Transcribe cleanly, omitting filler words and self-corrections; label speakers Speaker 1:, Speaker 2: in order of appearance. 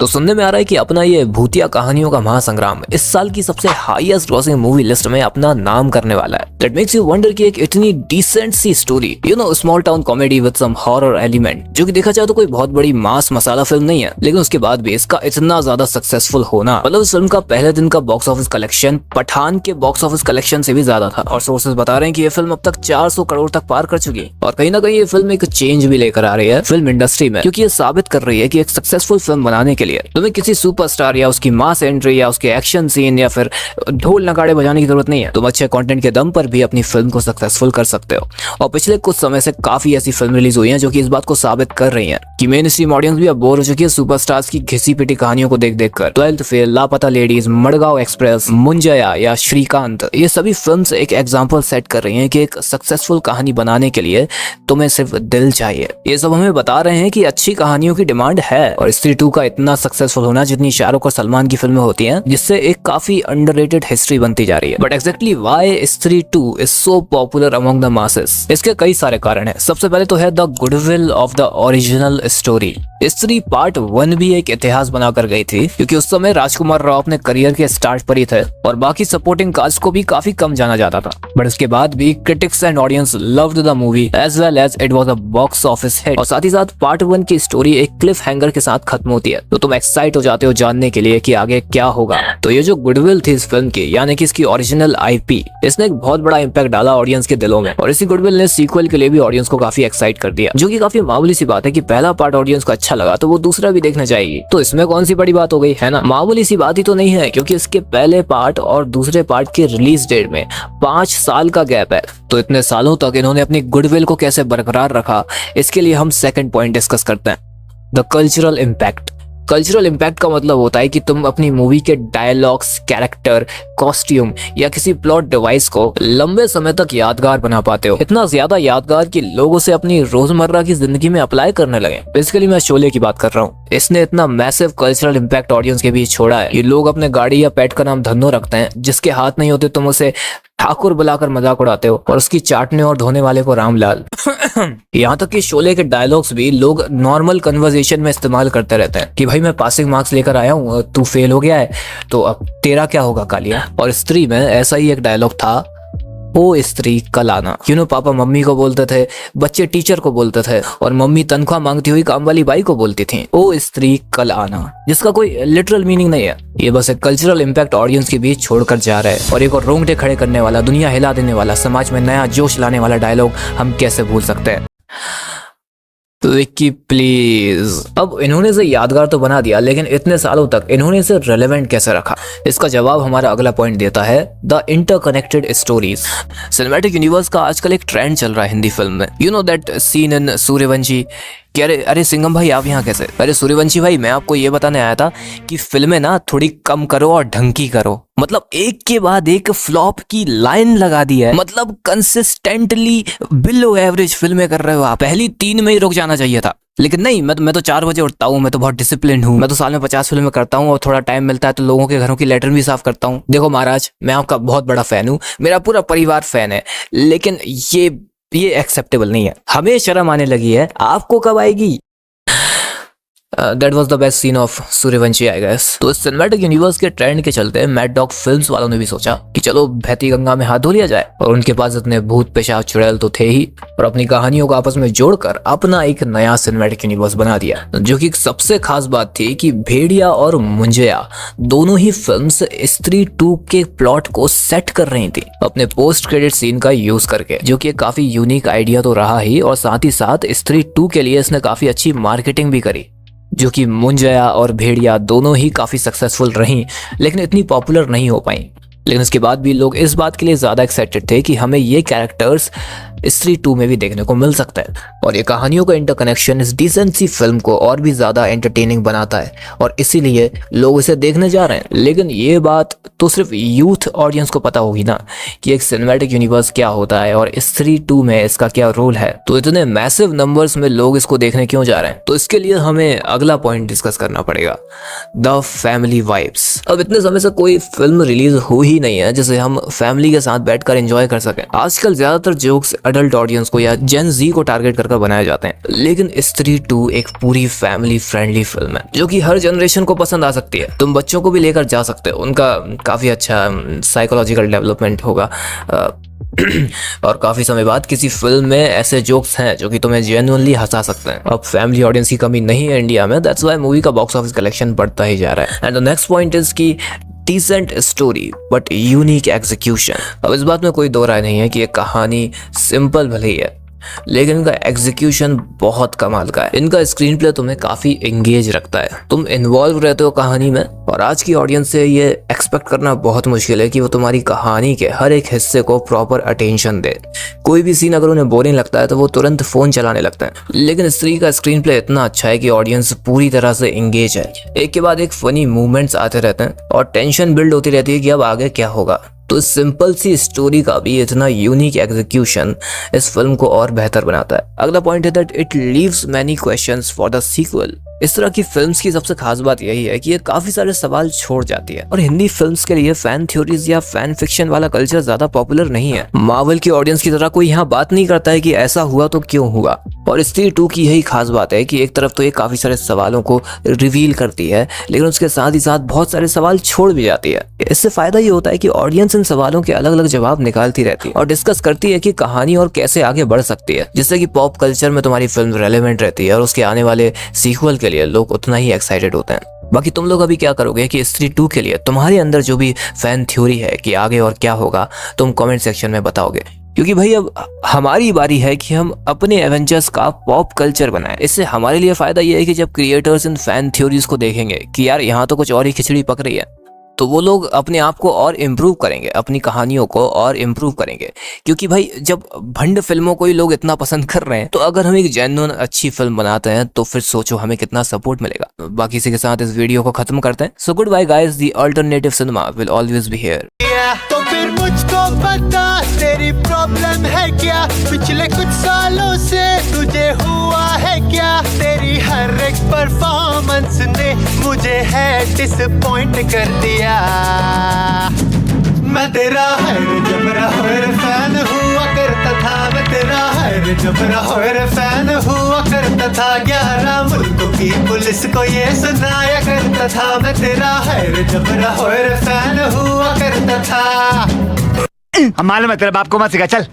Speaker 1: तो सुनने में आ रहा है कि अपना ये भूतिया कहानियों का महासंग्राम इस साल की सबसे हाईएस्ट ग्रॉसिंग मूवी लिस्ट में अपना नाम करने वाला है। दैट मेक्स यू वंडर कि एक इतनी डिसेंट सी story, small town comedy with some horror element, जो कि देखा जाए तो कोई बहुत बड़ी मास मसाला फिल्म नहीं है, लेकिन उसके बाद भी इसका इतना ज्यादा सक्सेसफुल होना, मतलब इस फिल्म का पहले दिन का बॉक्स ऑफिस कलेक्शन पठान के बॉक्स ऑफिस कलेक्शन से भी ज्यादा था। और सोर्सेज बता रहे हैं कि ये फिल्म अब तक 400 करोड़ तक पार कर चुकी है। और कहीं ना कहीं ये फिल्म एक चेंज भी लेकर आ रही है फिल्म इंडस्ट्री में, क्योंकि ये साबित कर रही है कि एक सक्सेसफुल फिल्म बनाने के लिए तुम्हें किसी सुपरस्टार या उसकी मास एंट्री या उसके एक्शन सीन या फिर ढोल नगाड़े बजाने की जरूरत नहीं है। तुम अच्छे कंटेंट के दम पर भी अपनी फिल्म को सक्सेसफुल कर सकते हो। और पिछले कुछ समय से काफी ऐसी फिल्म रिलीज हुई हैं जो कि इस बात को साबित कर रही हैं कि मेन स्ट्रीम ऑडियंस भी अब बोर हो चुकी है सुपरस्टार्स की घिसी पिटी कहानियों को देख देख कर। 12th फेल, लापता लेडीज, मडगांव एक्सप्रेस, मुंजया या श्रीकांत, ये सभी फिल्म्स एक एग्जांपल सेट कर रही हैं कि एक सक्सेसफुल कहानी बनाने के लिए तुम्हें सिर्फ दिल चाहिए। ये सब हमें बता रहे हैं कि अच्छी कहानियों की डिमांड है। और स्त्री 2 का इतना सक्सेसफुल होना जितनी शाहरुख और सलमान की फिल्में होती हैं, जिससे एक काफी अंडररेटेड हिस्ट्री बनती जा रही है। बट एक्जैक्टली व्हाई स्त्री 2 is so popular among the masses, इसके कई सारे कारण हैं। सबसे पहले तो है the goodwill of the original story. स्त्री पार्ट 1 भी एक इतिहास बनाकर गई थी, क्योंकि उस समय राजकुमार राव अपने करियर के स्टार्ट पर ही थे और बाकी सपोर्टिंग कास्ट को भी काफी कम जाना जाता था। बट उसके बाद भी critics and audience loved the movie as well as it was a box office hit. और साथ ही साथ पार्ट 1 की स्टोरी एक क्लिफ हैंगर के साथ खत्म होती है, तो तुम एक्साइट हो जाते हो जानने के लिए कि आगे क्या होगा। तो ये जो गुडविल थी इस फिल्म की, यानी कि इसकी ओरिजिनल आईपी, इसने एक बहुत बड़ा इंपैक्ट डाला ऑडियंस के दिलों में। और इसी गुडविल ने सीक्वल के लिए भी ऑडियंस को काफी एक्साइट कर दिया, जो कि काफी मामूली सी बात है कि पहला पार्ट ऑडियंस को अच्छा लगा तो वो दूसरा भी देखना चाहेगी। तो इसमें कौन सी बड़ी बात हो गई, है ना? मामूली सी बात ही तो नहीं है, क्योंकि इसके पहले पार्ट और दूसरे पार्ट के रिलीज डेट में 5 साल का गैप है। तो इतने सालों तक इन्होंने अपनी गुडविल को कैसे बरकरार रखा, इसके लिए हम सेकंड पॉइंट डिस्कस करते हैं, the cultural impact. Cultural impact का मतलब होता है कि तुम अपनी मूवी के डायलॉग्स, कैरेक्टर, कॉस्ट्यूम या किसी प्लॉट डिवाइस को लंबे समय तक यादगार बना पाते हो। इतना ज्यादा यादगार कि लोग उसे अपनी रोजमर्रा की जिंदगी में अप्लाई करने लगे। बेसिकली मैं शोले की बात कर रहा हूँ। इसने इतना मैसिव कल्चरल इम्पैक्ट ऑडियंस के बीच छोड़ा है कि लोग अपने गाड़ी या पेट का नाम धन्नो रखते हैं, जिसके हाथ नहीं होते तुम उसे ठाकुर बुलाकर मजाक उड़ाते हो, और उसकी चाटने और धोने वाले को रामलाल। यहाँ तक कि शोले के डायलॉग्स भी लोग नॉर्मल कन्वर्सेशन में इस्तेमाल करते रहते हैं कि भाई मैं पासिंग मार्क्स लेकर आया हूँ, तू फेल हो गया है, तो अब तेरा क्या होगा कालिया। और स्त्री में ऐसा ही एक डायलॉग था, ओ स्त्री कल आना। पापा मम्मी को बोलते थे, बच्चे टीचर को बोलते थे, और मम्मी तनख्वाह मांगती हुई काम वाली बाई को बोलती थी, ओ स्त्री कल आना, जिसका कोई लिटरल मीनिंग नहीं है। ये बस एक कल्चरल इम्पैक्ट ऑडियंस के बीच छोड़कर जा रहा है। और एक और रोंगटे खड़े करने वाला, दुनिया हिला देने वाला, समाज में नया जोश लाने वाला डायलॉग हम कैसे भूल सकते हैं? विक्की प्लीज। अब इन्होंने इसे यादगार तो बना दिया, लेकिन इतने सालों तक इन्होंने इसे रेलेवेंट कैसे रखा? इसका जवाब हमारा अगला पॉइंट देता है, the interconnected stories. Cinematic universe का आजकल एक ट्रेंड चल रहा है हिंदी फिल्म में। You know that seen in Suryavanshi कि अरे सिंघम भाई आप यहाँ कैसे? अरे सूर्यवंशी भाई, मैं आपको ये बताने आया था कि फिल्में ना थोड़ी कम करो और ढंग की करो। मतलब एक के बाद एक फ्लॉप की लाइन लगा दी है। मतलब कंसिस्टेंटली बिलो एवरेज फिल्में कर रहे हो आप। पहली 3 में ही रुक जाना चाहिए था, लेकिन नहीं। मैं तो 4 बजे उठता हूँ, मैं तो बहुत डिसिप्लिन हूँ, मैं तो साल में 50 फिल्में करता हूँ, और थोड़ा टाइम मिलता है तो लोगों के घरों की लेटर भी साफ करता हूँ। देखो महाराज, मैं आपका बहुत बड़ा फैन हूँ, मेरा पूरा परिवार फैन है, लेकिन ये एक्सेप्टेबल नहीं है। हमें शर्म आने लगी है, आपको कब आएगी? That was the best scene of Sooryavanshi I guess. तो इस सिनेमैटिक यूनिवर्स के ट्रेंड के चलते मैड डॉग फिल्म्स वालों ने भी सोचा कि चलो बहती गंगा में हाथ धो लिया जाए। और उनके पास इतने भूत पेशाब चुड़ैल तो थे ही, और अपनी कहानियों को आपस में जोड़कर अपना एक नया सिनेमैटिक यूनिवर्स बना दिया। जो कि सबसे खास बात थी कि भेड़िया और मुंजया दोनों ही फिल्म्स स्त्री 2 के प्लॉट को सेट कर रही थी अपने पोस्ट क्रेडिट सीन का यूज करके, जो कि काफी यूनिक आइडिया तो रहा ही, और साथ ही साथ स्त्री 2 के लिए इसने काफी अच्छी मार्केटिंग भी करी, जो कि मुंजया और भेड़िया दोनों ही काफी सक्सेसफुल रहीं, लेकिन इतनी पॉपुलर नहीं हो पाई। लेकिन उसके बाद भी लोग इस बात के लिए ज्यादा एक्साइटेड थे कि हमें ये कैरेक्टर्स स्त्री 2 में भी देखने को मिल सकता है। और ये कहानियों का इंटरकनेक्शन इस डिसेंट सी फिल्म को और भी ज्यादा एंटरटेनिंग बनाता है, और इसीलिए लोग इसे देखने जा रहे हैं। लेकिन ये बात तो सिर्फ यूथ ऑडियंस को पता होगी ना कि एक सिनेमैटिक यूनिवर्स क्या होता है और स्त्री 2 में इसका क्या रोल है। तो इतने मैसिव नंबर्स में लोग इसको देखने क्यों जा रहे हैं? तो इसके लिए हमें अगला पॉइंट डिस्कस करना पड़ेगा, द फैमिली वाइब्स। अब इतने समय से कोई फिल्म रिलीज हो ही नहीं है जिसे हम फैमिली के साथ बैठकर एंजॉय कर सकें। आजकल ज्यादातर जोक्स अडल्ट ऑडियंस को या जेन जी को टारगेट कर बनाए जाते हैं, लेकिन स्त्री 2 एक पूरी फैमिली फ्रेंडली फिल्म है जो कि हर जनरेशन को पसंद आ सकती है। तुम बच्चों को भी लेकर जा सकते हो, उनका काफी अच्छा साइकोलॉजिकल डेवलपमेंट होगा। और काफी समय बाद किसी फिल्म में ऐसे जोक्स हैं जो कि तुम्हें जेन्युइनली हंसा सकते हैं। अब फैमिली ऑडियंस की कमी नहीं है इंडिया में, दैट्स व्हाई मूवी का बॉक्स ऑफिस कलेक्शन बढ़ता ही जा रहा है। And the next point is की decent story but unique execution. अब इस बात में कोई दो राय नहीं है कि ये कहानी सिंपल भले ही है, लेकिन इनका एग्जीक्यूशन बहुत कमाल का है। इनका स्क्रीन प्ले तुम्हें काफी एंगेज रखता है, तुम इन्वॉल्व रहते हो कहानी में, और आज की ऑडियंस से ये एक्सपेक्ट करना बहुत मुश्किल है कि वो तुम्हारी कहानी के हर एक हिस्से को प्रॉपर अटेंशन दे। कोई भी सीन अगर उन्हें बोरिंग लगता है तो वो तुरंत फोन चलाने लगते हैं, लेकिन स्त्री का स्क्रीन प्ले इतना अच्छा है कि ऑडियंस पूरी तरह से एंगेज है। एक के बाद एक फनी मूवमेंट्स आते रहते हैं और टेंशन बिल्ड होती रहती है कि अब आगे क्या होगा। तो सिंपल सी स्टोरी का भी इतना यूनिक एग्जीक्यूशन इस फिल्म को और बेहतर बनाता है। अगला पॉइंट है that it leaves many questions for the sequel. इस तरह की फिल्म्स की सबसे खास बात यही है कि ये काफी सारे सवाल छोड़ जाती है, और हिंदी फिल्म्स के लिए फैन थ्योरीज या फैन फिक्शन वाला कल्चर ज्यादा पॉपुलर नहीं है। मार्वल की ऑडियंस की तरह कोई यहाँ बात नहीं करता है कि ऐसा हुआ तो क्यों हुआ। और स्त्री 2 की यही खास बात है कि एक तरफ तो ये काफी सारे सवालों को रिवील करती है, लेकिन उसके साथ ही साथ बहुत सारे सवाल छोड़ भी जाती है। इससे फायदा ये होता है कि ऑडियंस इन सवालों के अलग अलग जवाब निकालती रहती है और डिस्कस करती है कि कहानी और कैसे आगे बढ़ सकती है, जिससे कि पॉप कल्चर में तुम्हारी फिल्म रेलेवेंट रहती है और उसके आने वाले सीक्वल के लिए लोग उतना ही एक्साइटेड होते हैं। बाकी तुम लोग अभी क्या करोगे कि स्त्री 2 के लिए तुम्हारे अंदर जो भी फैन थ्योरी है कि आगे और क्या होगा, तुम कमेंट सेक्शन में बताओगे, क्योंकि भाई अब हमारी बारी है कि हम अपने एवेंजर्स का पॉप कल्चर बनाएं। इससे हमारे लिए फायदा ये है कि जब क्रिएटर्स इन फैन थ्योरीज को देखेंगे कि यार यहाँ तो कुछ और ही खिचड़ी पक रही है, तो वो लोग अपने आप को और इम्प्रूव करेंगे, अपनी कहानियों को और इम्प्रूव करेंगे। क्योंकि भाई जब भंड फिल्मों को ही लोग इतना पसंद कर रहे हैं, तो अगर हम एक जेन्युइन अच्छी फिल्म बनाते हैं तो फिर सोचो हमें कितना सपोर्ट मिलेगा। बाकी इसी के साथ इस वीडियो को खत्म करते हैं। So good bye guys, the alternative cinema will always be here.
Speaker 2: तो फिर मुझको बता तेरी प्रॉब्लम है क्या, पिछले कुछ सालों से तुझे हुआ है क्या, तेरी हर एक परफॉर्मेंस ने मुझे है डिसअपॉइंट कर दिया। मैं तेरा हर जबरा हर फैन हुआ करता था, मैं तेरा हर जबरा हर फैन हुआ करता था, 11 मुल्कों की पुलिस को ये सुनाया करता था, मैं तेरा हर जबरा हर फैन हुआ करता था।
Speaker 3: मालूम है तेरे बाप को मत सिखा, चल।